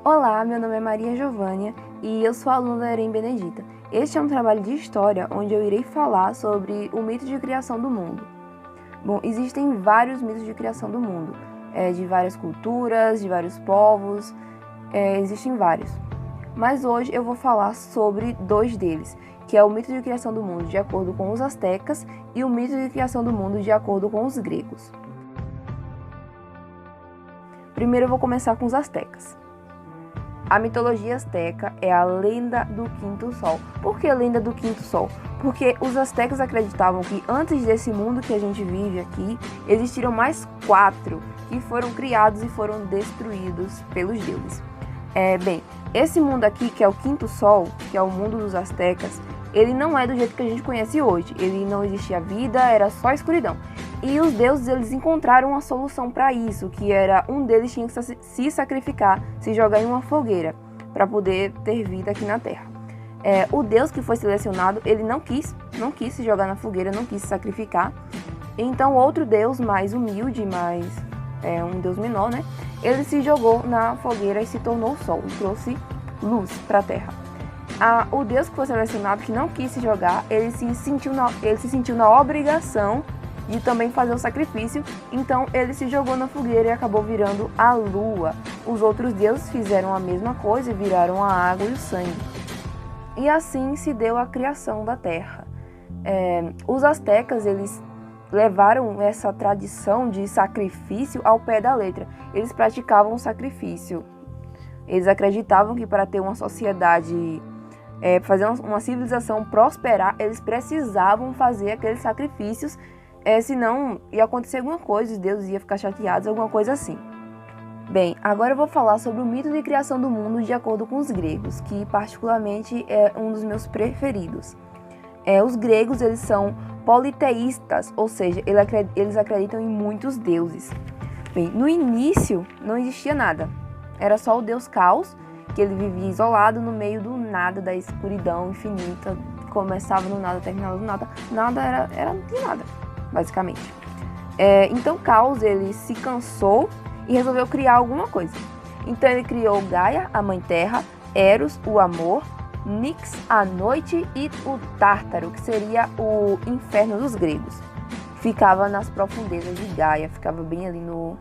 Olá, meu nome é Maria Giovânia e eu sou aluna da EREM Benedita. Este é um trabalho de história onde eu irei falar sobre o mito de criação do mundo. Bom, existem vários mitos de criação do mundo, de várias culturas, de vários povos, existem vários. Mas hoje eu vou falar sobre dois deles, que é o mito de criação do mundo de acordo com os astecas e o mito de criação do mundo de acordo com os gregos. Primeiro eu vou começar com os astecas. A mitologia asteca é a lenda do quinto sol. Por que a lenda do quinto sol? Porque os astecas acreditavam que antes desse mundo que a gente vive aqui, existiram mais 4 que foram criados e foram destruídos pelos deuses. Esse mundo aqui, que é o quinto sol, que é o mundo dos astecas, ele não é do jeito que a gente conhece hoje. Ele não existia vida, era só escuridão. E os deuses, eles encontraram uma solução para isso, que era um deles tinha que se sacrificar, se jogar em uma fogueira, para poder ter vida aqui na Terra. O deus que foi selecionado, ele não quis se jogar na fogueira, não quis se sacrificar. Então outro deus mais humilde, um deus menor, né? Ele se jogou na fogueira e se tornou o sol, e trouxe luz para a Terra. O deus que foi selecionado, que não quis se jogar, ele se sentiu na obrigação de também fazer o sacrifício, então ele se jogou na fogueira e acabou virando a lua. Os outros deuses fizeram a mesma coisa e viraram a água e o sangue. E assim se deu a criação da Terra. Os astecas, eles levaram essa tradição de sacrifício ao pé da letra. Eles praticavam o sacrifício. Eles acreditavam que para ter uma sociedade, fazer uma civilização prosperar, eles precisavam fazer aqueles sacrifícios, senão ia acontecer alguma coisa, os deuses iam ficar chateados, alguma coisa assim. Bem, agora eu vou falar sobre o mito de criação do mundo de acordo com os gregos, que particularmente é um dos meus preferidos. Os gregos, eles são politeístas, ou seja, eles acreditam em muitos deuses. Bem, no início não existia nada, era só o deus Caos, que ele vivia isolado no meio do nada, da escuridão infinita, começava no nada, terminava no nada, não tinha nada, basicamente. Então Caos, ele se cansou e resolveu criar alguma coisa. Então ele criou Gaia, a mãe terra, Eros, o amor, Nix, a noite, e o Tártaro, que seria o inferno dos gregos. Ficava nas profundezas de Gaia, ficava bem ali no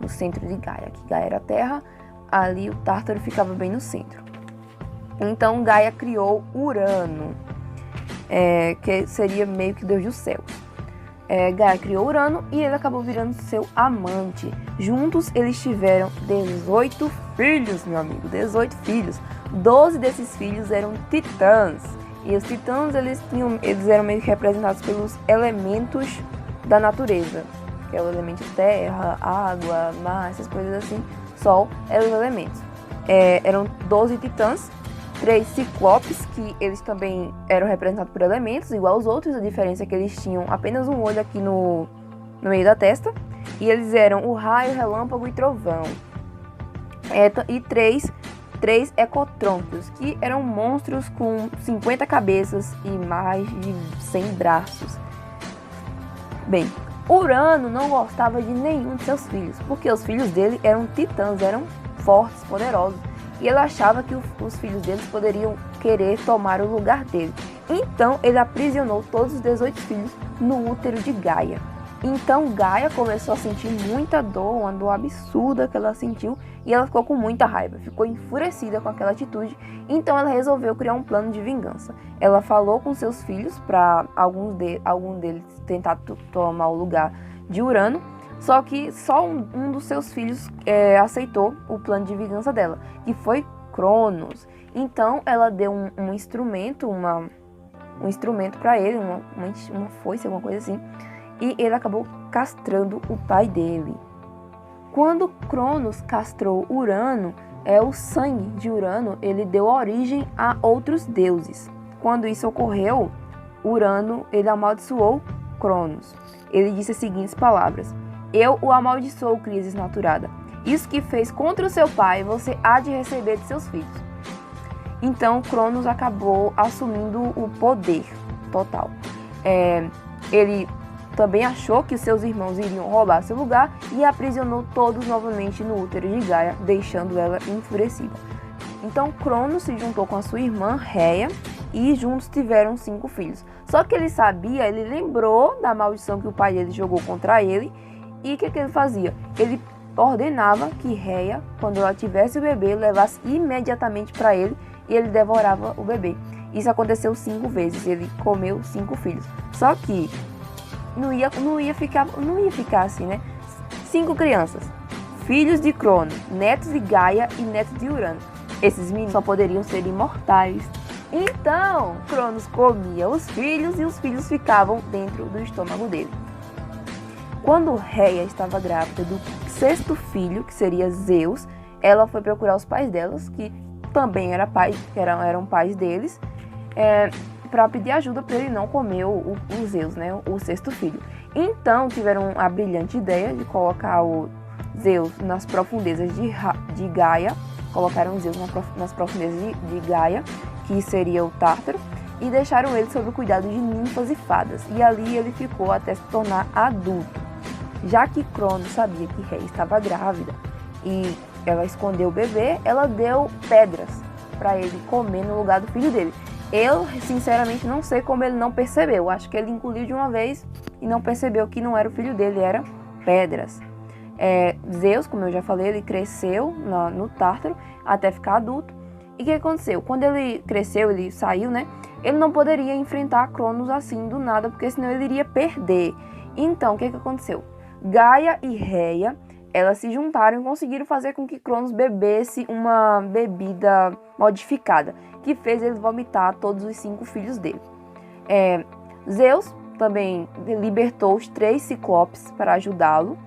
centro de Gaia, que Gaia era a terra, ali o Tártaro ficava bem no centro. Então Gaia criou Urano, que seria meio que deus dos céus. Gaia criou Urano e ele acabou virando seu amante. Juntos eles tiveram 18 filhos, meu amigo, 18 filhos. 12 desses filhos eram titãs. E os titãs, eles eram meio que representados pelos elementos da natureza, que é o elemento terra, água, mar, essas coisas assim. Sol eram os elementos. Eram 12 titãs, 3 ciclopes, que eles também eram representados por elementos, igual aos outros. A diferença é que eles tinham apenas um olho aqui no meio da testa. E eles eram o raio, relâmpago e trovão. E 3 ecotrôncos, que eram monstros com 50 cabeças e mais de 100 braços. Bem, Urano não gostava de nenhum de seus filhos, porque os filhos dele eram titãs, eram fortes, poderosos. E ele achava que os filhos deles poderiam querer tomar o lugar dele. Então ele aprisionou todos os 18 filhos no útero de Gaia. Então Gaia começou a sentir muita dor, uma dor absurda que ela sentiu, e ela ficou com muita raiva, ficou enfurecida com aquela atitude. Então ela resolveu criar um plano de vingança. Ela falou com seus filhos para algum deles tentar tomar o lugar de Urano, só que só um dos seus filhos aceitou o plano de vingança dela, que foi Cronos. Então ela deu um instrumento, um instrumento para ele, uma foice, alguma coisa assim, e ele acabou castrando o pai dele. Quando Cronos castrou Urano, o sangue de Urano ele deu origem a outros deuses. Quando isso ocorreu, Urano ele amaldiçoou Cronos. Ele disse as seguintes palavras: "Eu o amaldiçoo, cria desnaturada. Isso que fez contra o seu pai, você há de receber de seus filhos." Então Cronos acabou assumindo o poder total. Ele também achou que seus irmãos iriam roubar seu lugar e aprisionou todos novamente no útero de Gaia, deixando ela enfurecida. Então Cronos se juntou com a sua irmã Rhea e juntos tiveram 5 filhos. Só que ele lembrou da maldição que o pai dele jogou contra ele. E o que ele fazia? Ele ordenava que Rhea, quando ela tivesse o bebê, levasse imediatamente para ele e ele devorava o bebê. Isso aconteceu 5 vezes, ele comeu 5 filhos. Só que não ia ficar assim, né? 5 crianças, filhos de Cronos, netos de Gaia e netos de Urano. Esses meninos só poderiam ser imortais. Então, Cronos comia os filhos e os filhos ficavam dentro do estômago dele. Quando Rhea estava grávida do 6º filho, que seria Zeus, ela foi procurar os pais delas, que também eram pais deles, para pedir ajuda para ele não comer o Zeus, né, o 6º filho. Então tiveram a brilhante ideia de colocar o Zeus nas profundezas de Gaia, colocaram Zeus nas profundezas de Gaia, que seria o Tártaro, e deixaram ele sob o cuidado de ninfas e fadas. E ali ele ficou até se tornar adulto. Já que Cronos sabia que Rhea estava grávida e ela escondeu o bebê, ela deu pedras para ele comer no lugar do filho dele. Eu, sinceramente, não sei como ele não percebeu. Acho que ele engoliu de uma vez e não percebeu que não era o filho dele, era pedras. Zeus, como eu já falei, ele cresceu no Tártaro até ficar adulto. E o que aconteceu? Quando ele cresceu, ele saiu, né? Ele não poderia enfrentar Cronos assim do nada, porque senão ele iria perder. Então, o que aconteceu? Gaia e Rhea, elas se juntaram e conseguiram fazer com que Cronos bebesse uma bebida modificada, que fez ele vomitar todos os 5 filhos dele. Zeus também libertou os 3 ciclopes para ajudá-lo,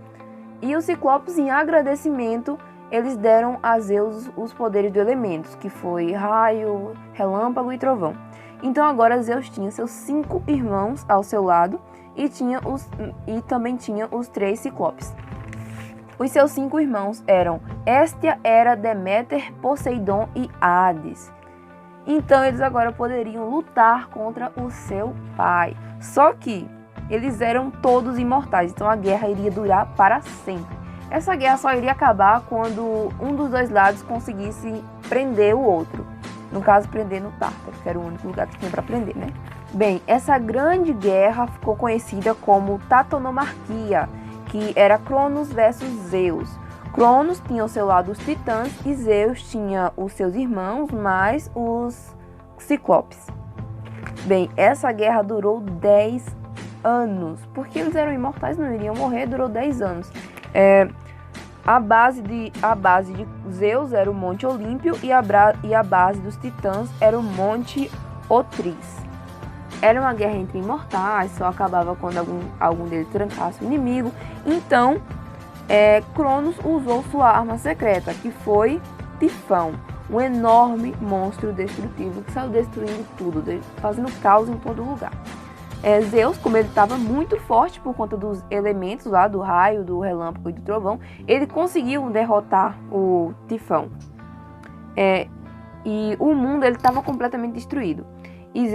e os ciclopes, em agradecimento, eles deram a Zeus os poderes de elementos, que foi raio, relâmpago e trovão. Então agora Zeus tinha seus 5 irmãos ao seu lado e também tinha os 3 ciclopes. Os seus 5 irmãos eram Hestia, Hera, Deméter, Poseidon e Hades. Então eles agora poderiam lutar contra o seu pai. Só que eles eram todos imortais, então a guerra iria durar para sempre. Essa guerra só iria acabar quando um dos 2 lados conseguisse prender o outro. No caso, prender no Tártaro, que era o único lugar que tinha para prender, né? Bem, essa grande guerra ficou conhecida como Tatonomarquia, que era Cronos versus Zeus. Cronos tinha ao seu lado os titãs e Zeus tinha os seus irmãos mais os ciclopes. Bem, essa guerra durou 10 anos, porque eles eram imortais, não iriam morrer, durou 10 anos. A base de Zeus era o Monte Olímpio e a base dos titãs era o Monte Otris. Era uma guerra entre imortais, só acabava quando algum deles trancasse o inimigo. Então, Cronos usou sua arma secreta, que foi Tifão, um enorme monstro destrutivo que saiu destruindo tudo, fazendo caos em todo lugar. Zeus, como ele estava muito forte por conta dos elementos lá, do raio, do relâmpago e do trovão, ele conseguiu derrotar o Tifão. E o mundo estava completamente destruído. E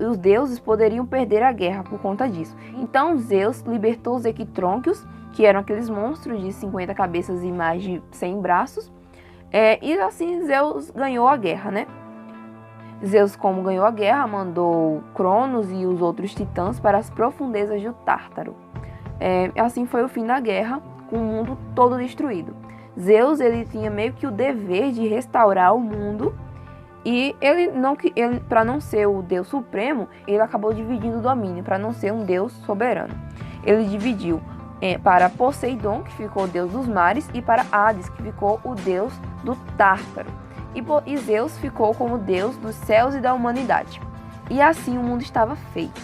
os deuses poderiam perder a guerra por conta disso. Então Zeus libertou os Equitrônquios, que eram aqueles monstros de 50 cabeças e mais de 100 braços. E assim Zeus ganhou a guerra, né? Zeus, como ganhou a guerra, mandou Cronos e os outros titãs para as profundezas do Tártaro. Assim foi o fim da guerra, com o mundo todo destruído. Zeus, ele tinha meio que o dever de restaurar o mundo, e ele para não ser o Deus Supremo, ele acabou dividindo o domínio, para não ser um Deus soberano. Ele dividiu para Poseidon, que ficou o Deus dos mares, e para Hades, que ficou o Deus do Tártaro. E Zeus ficou como Deus dos céus e da humanidade. E assim o mundo estava feito.